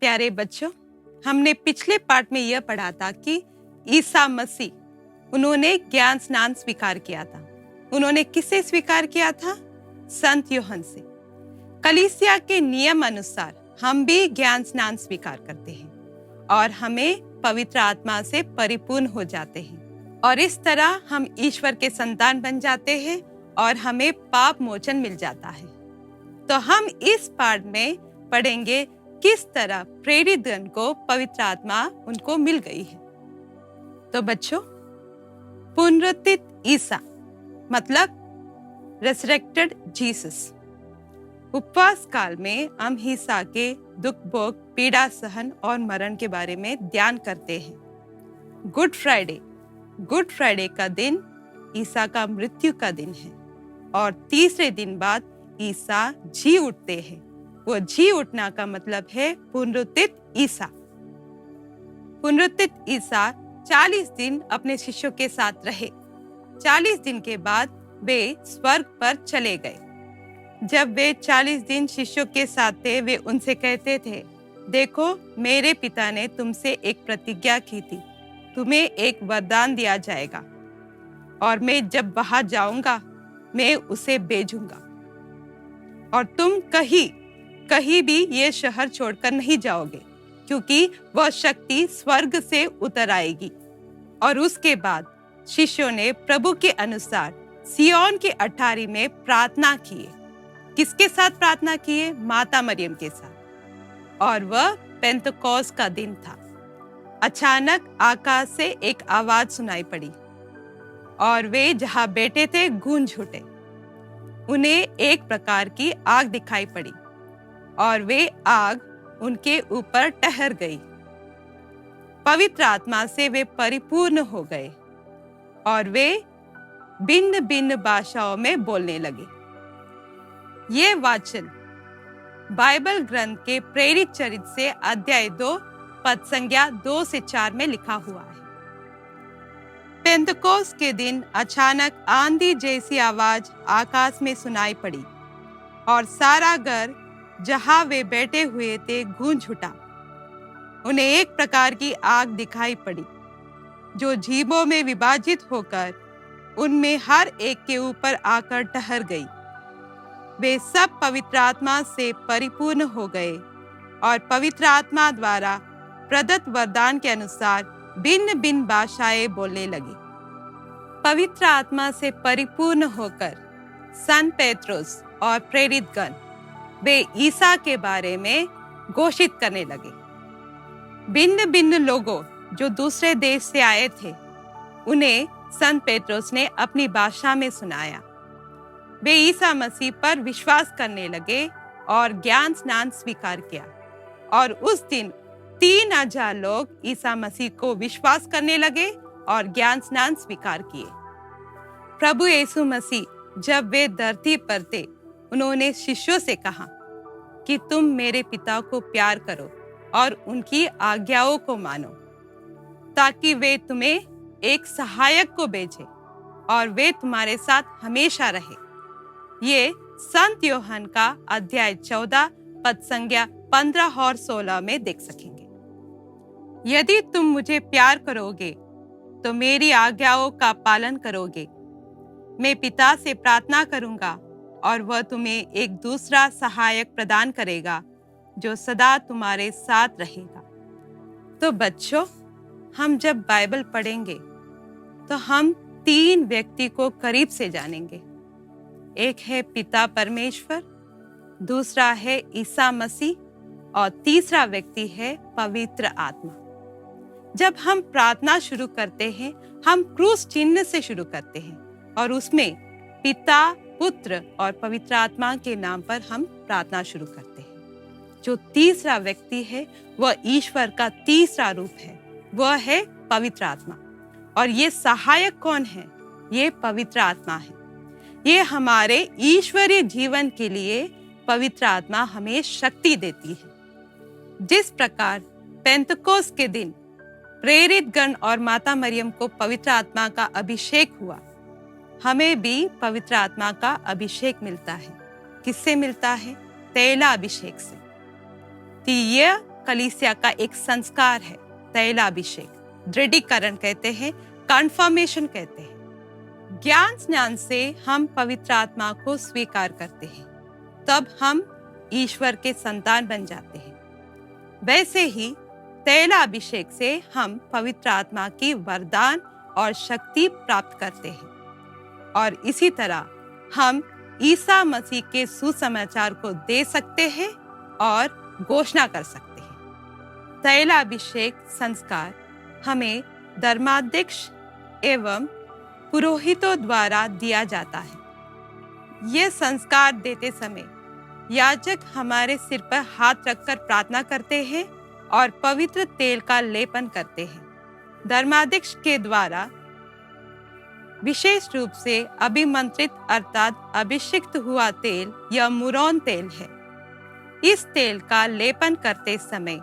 प्यारे बच्चों, हमने पिछले पार्ट में यह पढ़ा था कि ईसा मसीह उन्होंने ज्ञान स्नान स्वीकार किया था। उन्होंने किससे स्वीकार किया था? संत यूहन्ना से। कलीसिया के नियम अनुसार हम भी ज्ञान स्नान स्वीकार करते हैं और हमें पवित्र आत्मा से परिपूर्ण हो जाते हैं और इस तरह हम ईश्वर के संतान बन जाते हैं और हमें पाप मोचन मिल जाता है। तो हम इस पाठ में पढ़ेंगे किस तरह प्रेरित गण को पवित्र आत्मा उनको मिल गई है। तो बच्चों, पुनरुत्थित ईसा मतलब रेसरेक्टेड जीसस। उपवास काल में हम ईसा के दुख भोग, पीड़ा सहन और मरण के बारे में ध्यान करते हैं। गुड फ्राइडे का दिन ईसा का मृत्यु का दिन है और तीसरे दिन बाद ईसा जी उठते हैं। वो जी उठना का मतलब है पुनरुत्थित ईसा। पुनरुत्थित ईसा 40 दिन अपने शिष्यों के साथ रहे। 40 दिन के बाद वे स्वर्ग पर चले गए। जब वे 40 दिन शिष्यों के साथ थे, वे उनसे कहते थे, देखो, मेरे पिता ने तुमसे एक प्रतिज्ञा की थी, तुम्हें एक वरदान दिया जाएगा और मैं जब वहां जाऊंगा मैं उसे भेजूंगा और तुम कहीं भी ये शहर छोड़कर नहीं जाओगे, क्योंकि वह शक्ति स्वर्ग से उतर आएगी। और उसके बाद शिष्यों ने प्रभु के अनुसार सिय्योन की अटारी में प्रार्थना किए। किसके साथ प्रार्थना किए? माता मरियम के साथ। और वह पेंतकोस्त का दिन था। अचानक आकाश से एक आवाज सुनाई पड़ी और वे जहां बैठे थे गूंज उठे। उन्हें एक प्रकार की आग दिखाई पड़ी और वे आग उनके ऊपर ठहर गई। पवित्र आत्मा से वे परिपूर्ण हो गए और वे भिन्न भिन्न भाषाओं में बोलने लगे। ये वाचन बाइबल ग्रंथ के प्रेरित चरित्र से अध्याय 2 पद संख्या 2 से 4 में लिखा हुआ है। पेंतकोस्त के दिन अचानक आंधी जैसी आवाज आकाश में सुनाई पड़ी और सारा घर जहां वे बैठे हुए थे गूंज उठा। उन्हें एक प्रकार की आग दिखाई पड़ी जो जीभों में विभाजित होकर उनमें हर एक के ऊपर आकर ठहर गई। वे सब पवित्र आत्मा से परिपूर्ण हो गए और पवित्र आत्मा द्वारा प्रदत्त वरदान के अनुसार भिन्न भिन्न भाषाएं बोलने लगे। पवित्र आत्मा से परिपूर्ण होकर संत पेत्रुस और प्रेरित गण वे ईसा के बारे में घोषित करने लगे। भिन्न भिन्न लोगों जो दूसरे देश से आए थे, उन्हें संत पेत्रुस ने अपनी भाषा में सुनाया। वे ईसा मसीह पर विश्वास करने लगे और ज्ञान स्नान स्वीकार किया और उस दिन 3000 लोग ईसा मसीह को विश्वास करने लगे और ज्ञान स्नान स्वीकार किए। प्रभु यीशु मसीह जब वे धरती पर थे, उन्होंने शिष्यों से कहा कि तुम मेरे पिता को प्यार करो और उनकी आज्ञाओं को मानो, ताकि वे तुम्हें एक सहायक को भेजे और वे तुम्हारे साथ हमेशा रहे। ये संत यूहन्ना का अध्याय 14 पद संख्या 15 और 16 में देख सकेंगे। यदि तुम मुझे प्यार करोगे तो मेरी आज्ञाओं का पालन करोगे। मैं पिता से प्रार्थना करूंगा और वह तुम्हें एक दूसरा सहायक प्रदान करेगा जो सदा तुम्हारे साथ रहेगा। तो बच्चों, हम जब बाइबल पढ़ेंगे तो हम 3 व्यक्ति को करीब से जानेंगे। एक है पिता परमेश्वर, दूसरा है ईसा मसीह और तीसरा व्यक्ति है पवित्र आत्मा। जब हम प्रार्थना शुरू करते हैं, हम क्रूस चिन्ह से शुरू करते हैं और उसमें पिता, पुत्र और पवित्र आत्मा के नाम पर हम प्रार्थना शुरू करते हैं। जो तीसरा व्यक्ति है वह ईश्वर का तीसरा रूप है, वह है पवित्र आत्मा। और ये सहायक कौन है? ये पवित्र आत्मा है। ये हमारे ईश्वरीय जीवन के लिए पवित्र आत्मा हमें शक्ति देती है। जिस प्रकार पेंतकोस्त के दिन प्रेरित गण और माता मरियम को पवित्र आत्मा का अभिषेक हुआ, हमें भी पवित्र आत्मा का अभिषेक मिलता है। किससे मिलता है? तेला अभिषेक से। तो यह कलीसिया का एक संस्कार है, तैलाभिषेक, दृढ़ीकरण कहते हैं, कन्फर्मेशन कहते हैं। ज्ञान स्नान से हम पवित्र आत्मा को स्वीकार करते हैं, तब हम ईश्वर के संतान बन जाते हैं। वैसे ही तैलाभिषेक से हम पवित्र आत्मा की वरदान और शक्ति प्राप्त करते हैं और इसी तरह हम ईसा मसीह के सुसमाचार को दे सकते हैं और घोषणा कर सकते हैं। तैलाभिषेक संस्कार हमें धर्माध्यक्ष एवं पुरोहितों द्वारा दिया जाता है। यह संस्कार देते समय याजक हमारे सिर पर हाथ रखकर प्रार्थना करते हैं और पवित्र तेल का लेपन करते हैं। धर्माध्यक्ष के द्वारा विशेष रूप से अभिमंत्रित अर्थात अभिषिक्त हुआ तेल या मुरौन तेल है। इस तेल का लेपन करते समय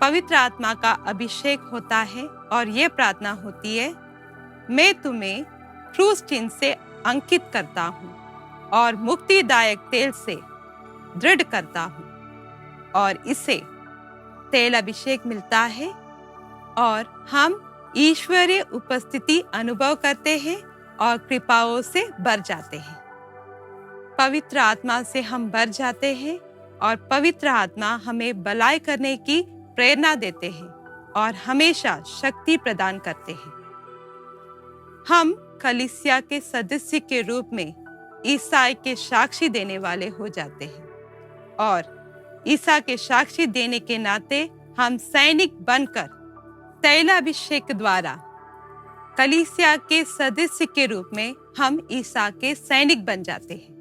पवित्र आत्मा का अभिषेक होता है और ये प्रार्थना होती है, मैं तुम्हें क्रूस चिन्ह से अंकित करता हूँ और मुक्तिदायक तेल से दृढ़ करता हूँ। और इससे तेल अभिषेक मिलता है और हम ईश्वरीय उपस्थिति अनुभव करते हैं और कृपाओं से भर जाते हैं। पवित्र आत्मा से हम भर जाते हैं और पवित्र आत्मा हमें भलाई करने की प्रेरणा देते हैं और हमेशा शक्ति प्रदान करते हैं। हम कलीसिया के सदस्य के रूप में ईसा के साक्षी देने वाले हो जाते हैं और ईसा के साक्षी देने के नाते हम सैनिक बनकर तैलाभिषेक द्वारा कलीसिया के सदस्य के रूप में हम ईसा के सैनिक बन जाते हैं।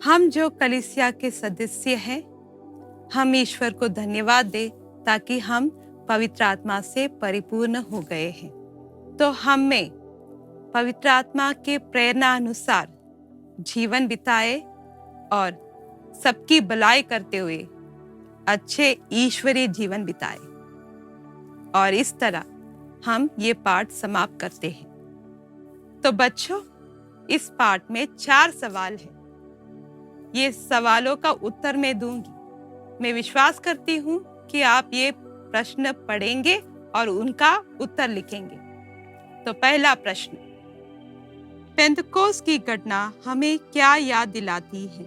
हम जो कलीसिया के सदस्य हैं, हम ईश्वर को धन्यवाद दें ताकि हम पवित्र आत्मा से परिपूर्ण हो गए हैं। तो हमें पवित्र आत्मा के प्रेरणा अनुसार जीवन बिताए और सबकी भलाई करते हुए अच्छे ईश्वरीय जीवन बिताए। और इस तरह हम ये पाठ समाप्त करते हैं। तो बच्चों, इस पाठ में 4 सवाल हैं। ये सवालों का उत्तर मैं दूंगी। मैं विश्वास करती हूँ कि आप ये प्रश्न पढ़ेंगे और उनका उत्तर लिखेंगे। तो पहला प्रश्न, पेंतकोस्त की घटना हमें क्या याद दिलाती है?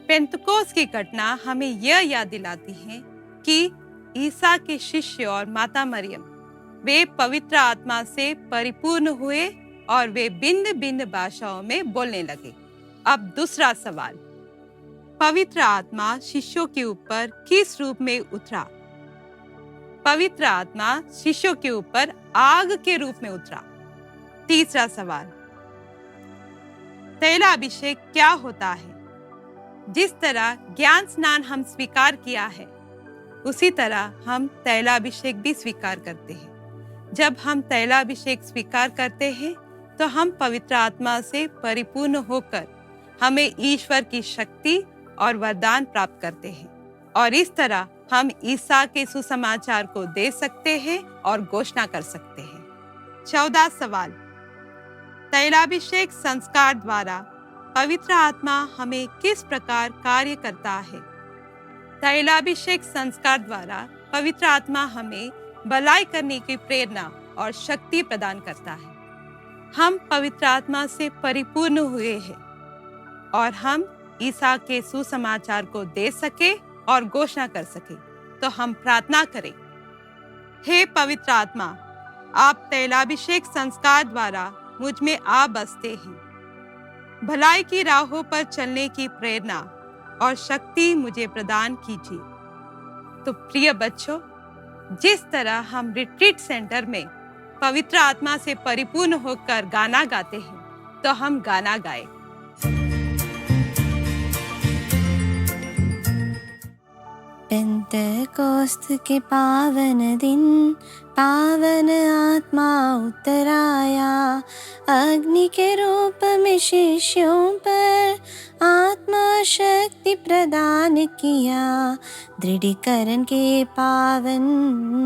पेंतकोस्त की घटना हमें यह याद दिलाती है कि ईसा के शिष्य और माता मरियम वे पवित्र आत्मा से परिपूर्ण हुए और वे भिन्न भिन्न भाषाओं में बोलने लगे। अब दूसरा सवाल, पवित्र आत्मा शिष्यों के ऊपर किस रूप में उतरा? पवित्र आत्मा शिष्यों के ऊपर आग के रूप में उतरा। तीसरा सवाल, तैलाभिषेक क्या होता है? जिस तरह ज्ञान स्नान हम स्वीकार किया है, उसी तरह हम तैलाभिषेक भी स्वीकार करते हैं। जब हम तैलाभिषेक स्वीकार करते हैं तो हम पवित्र आत्मा से परिपूर्ण होकर हमें ईश्वर की शक्ति और वरदान प्राप्त करते हैं और इस तरह हम ईसा के सुसमाचार को दे सकते हैं और घोषणा कर सकते हैं। 14 सवाल, तैलाभिषेक संस्कार द्वारा पवित्र आत्मा हमें किस प्रकार कार्य करता है? तैलाभिषेक संस्कार द्वारा पवित्र आत्मा हमें भलाई करने की प्रेरणा और शक्ति प्रदान करता है। हम पवित्र आत्मा से परिपूर्ण हुए हैं और हम ईसा के सुसमाचार को दे सके और घोषणा कर सके। तो हम प्रार्थना करें, हे पवित्र आत्मा, आप तैलाभिषेक संस्कार द्वारा मुझ में आ बसते हैं। भलाई की राहों पर चलने की प्रेरणा और शक्ति मुझे प्रदान कीजिए। तो प्रिय बच्चों, जिस तरह हम रिट्रीट सेंटर में पवित्र आत्मा से परिपूर्ण होकर गाना गाते हैं, तो हम गाना गाएं। पेंतकोस्त के पावन दिन पावन आत्मा उतर आया, अग्नि के रूप में शिष्यों पर आत्मा शक्ति प्रदान किया। दृढ़ीकरण के पावन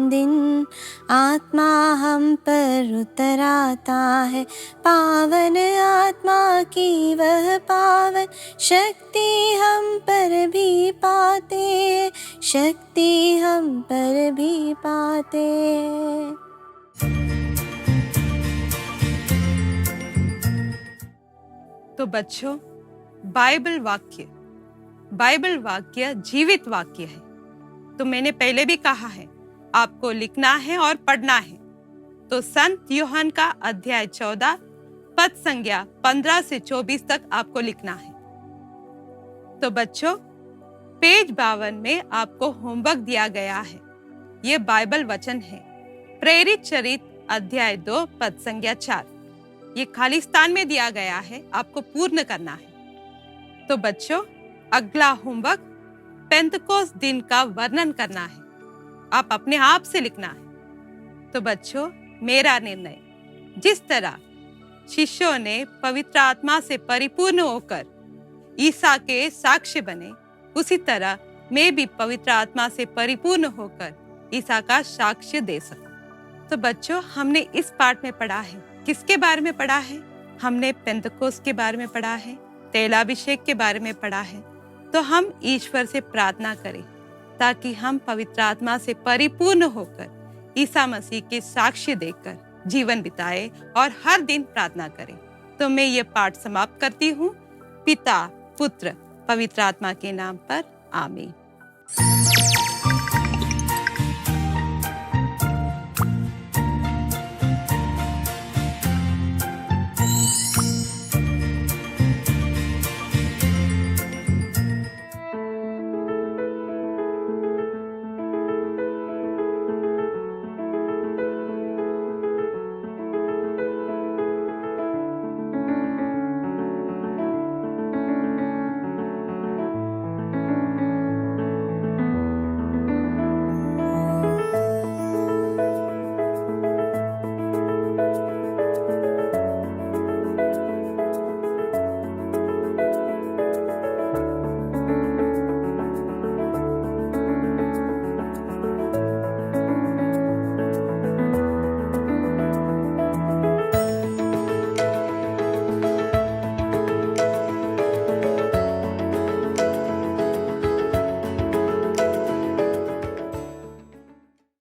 दिन आत्मा हम पर उतर आता है। पावन आत्मा की वह पावन शक्ति हम पर भी पाते हैं, शक्ति हम पर भी पाते हैं। तो बच्चों, बाइबल वाक्य जीवित वाक्य है। तो मैंने पहले भी कहा है, आपको लिखना है और पढ़ना है। तो संत यूहन्ना का अध्याय 14 पद संज्ञा 15 से 24 तक आपको लिखना है। तो बच्चों, पेज 52 में आपको होमवर्क दिया गया है। ये बाइबल वचन है। प्रेरित चरित्र अध्याय 2 पद संज्ञा 4। ये खालिस्तान में दिया गया है, आपको पूर्ण करना है। तो बच्चों, अगला होमवर्क पेंतकोस्त दिन का वर्णन करना है। आप अपने आप से लिखना है। तो बच्चों, मेरा निर्णय, जिस तरह शिष्यों ने पवित्र आत्मा से परिपूर्ण होकर ईसा के साक्ष्य बने, उसी तरह मैं भी पवित्र आत्मा से परिपूर्ण होकर ईसा का साक्ष्य दे सकूं। तो बच्चों, हमने इस पाठ में पढ़ा है, किसके बारे में पढ़ा है? हमने पेंतकोस्त के बारे में पढ़ा है, तैलाभिषेक के बारे में पढ़ा है। तो हम ईश्वर से प्रार्थना करें ताकि हम पवित्र आत्मा से परिपूर्ण होकर ईसा मसीह के साक्ष्य देकर जीवन बिताए और हर दिन प्रार्थना करें। तो मैं ये पाठ समाप्त करती हूँ। पिता, पुत्र, पवित्र आत्मा के नाम पर, आमीन।